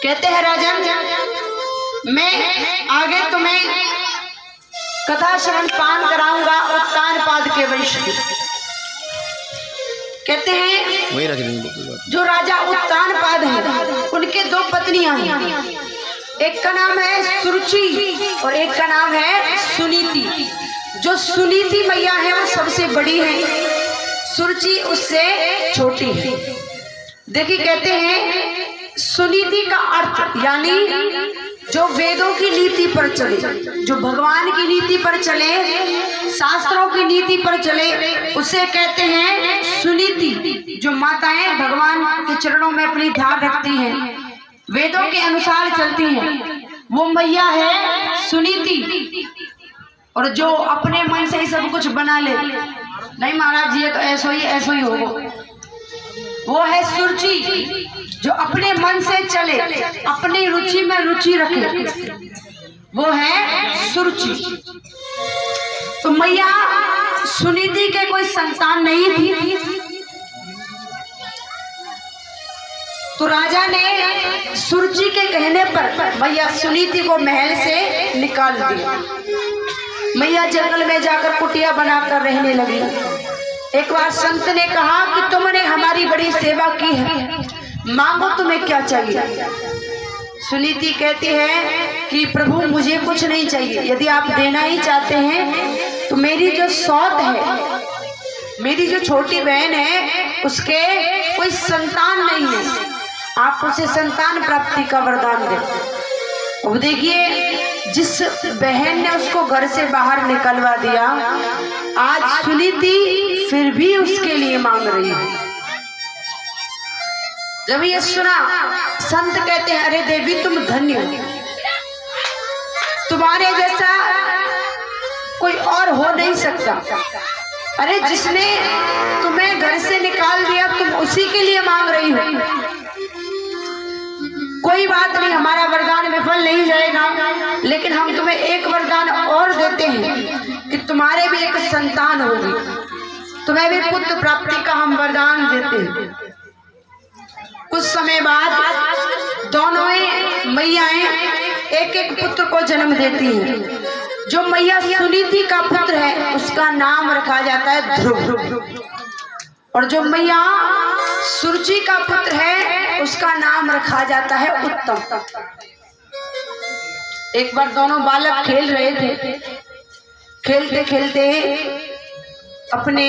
कहते हैं राजन, मैं आगे तुम्हें कथा श्रवण पान कराऊंगा उत्तान पाद के वंश की। कहते हैं जो राजा उत्तान पाद है उनके दो पत्नियां हैं, एक का नाम है सुरुचि और एक का नाम है सुनीति। जो सुनीति मैया है वो सबसे बड़ी है, सुरुचि उससे छोटी है। देखिए कहते हैं सुनीति का अर्थ यानी जो वेदों की नीति पर चले, जो भगवान की नीति पर चले, शास्त्रों की नीति पर चले, उसे कहते हैं सुनीति। जो माताएं भगवान के चरणों में अपनी ध्यान रखती हैं, वेदों के अनुसार चलती हैं, वो मैया है सुनीति। और जो अपने मन से ही सब कुछ बना ले, नहीं महाराज जी ये तो ऐसा ही होगा, वो है सुरुचि। जो अपने मन से चले, अपनी रुचि में रुचि रखे, वो है सुरुचि। तो मैया सुनीति के कोई संतान नहीं थी, तो राजा ने सुरुचि के कहने पर मैया सुनीति को महल से निकाल दिया। मैया जंगल में जाकर कुटिया बनाकर रहने लगी। एक बार संत ने कहा कि तुमने हमारी बड़ी सेवा की है, मांगो तुम्हें क्या चाहिए। सुनीति कहती है कि प्रभु मुझे कुछ नहीं चाहिए, यदि आप देना ही चाहते हैं तो मेरी जो सौत है, मेरी जो छोटी बहन है, उसके कोई संतान नहीं है, आप उसे संतान प्राप्ति का वरदान दें। अब देखिए जिस बहन ने उसको घर से बाहर निकलवा दिया, आज सुनीति फिर भी उसके लिए मांग रही है। जब ये सुना संत कहते हैं अरे देवी तुम धन्य हो, तुम्हारे जैसा कोई और हो नहीं सकता। अरे जिसने तुम्हें घर से निकाल दिया तुम उसी के लिए मांग रही हो। कोई बात नहीं, हमारा वरदान विफल नहीं जाएगा, लेकिन हम तुम्हें एक वरदान और देते हैं कि तुम्हारे भी एक संतान होगी, तुम्हें भी पुत्र प्राप्ति का हम वरदान देते हैं। कुछ समय बाद दोनों मैयाएं एक एक पुत्र को जन्म देती हैं। जो मैया सुनीति का पुत्र है उसका नाम रखा जाता है ध्रुव, और जो मैया सुरुचि का पुत्र है उसका नाम रखा जाता है उत्तम। एक बार दोनों बालक खेल रहे थे, खेलते खेलते अपने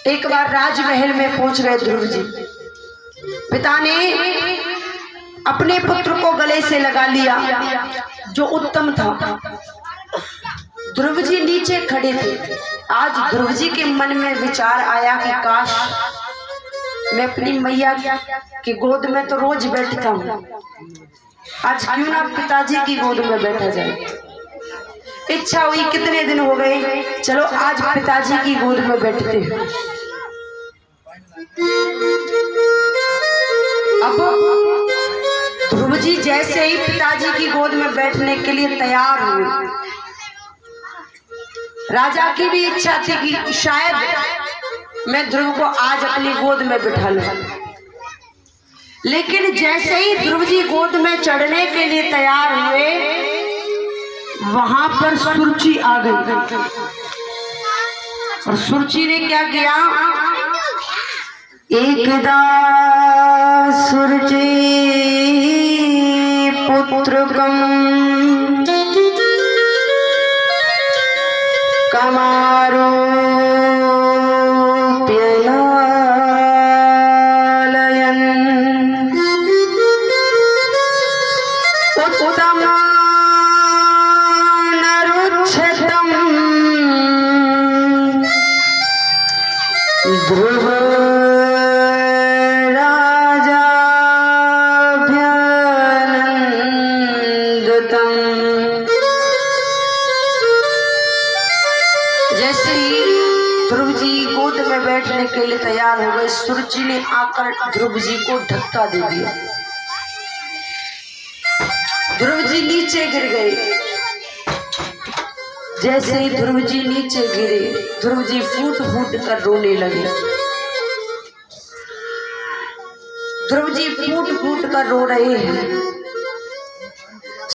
एक बार राजमहल में पहुंच गए ध्रुव जी। पिता ने अपने पुत्र को गले से लगा लिया जो उत्तम था। ध्रुव जी नीचे खड़े थे। आज ध्रुव जी के मन में विचार आया कि काश मैं अपनी मैया की गोद में तो रोज बैठता हूँ, आज क्यों ना पिताजी की गोद में बैठा जाए। इच्छा हुई, कितने दिन हो गए, चलो आज पिताजी की गोद में बैठते हैं। अब ध्रुव जी जैसे ही पिताजी की गोद में बैठने के लिए तैयार हुए, राजा की भी इच्छा थी कि शायद मैं ध्रुव को आज अपनी गोद में बिठा लूं। लेकिन जैसे ही ध्रुव जी गोद में चढ़ने के लिए तैयार हुए, वहां पर सुरुचि आ गई। और सुरुचि ने क्या किया, एकदा सुरुचि पुत्रकम कमारो ध्रुव राजा जैसे ही ध्रुव जी गोद में बैठने के लिए तैयार हो गए, सुरुचि ने आकर ध्रुव जी को धक्का दे दिया। ध्रुव जी नीचे गिर गए। जैसे ही ध्रुव जी नीचे गिरे, ध्रुव जी फूट फूट कर रोने लगे। ध्रुव जी फूट फूट कर रो रहे हैं।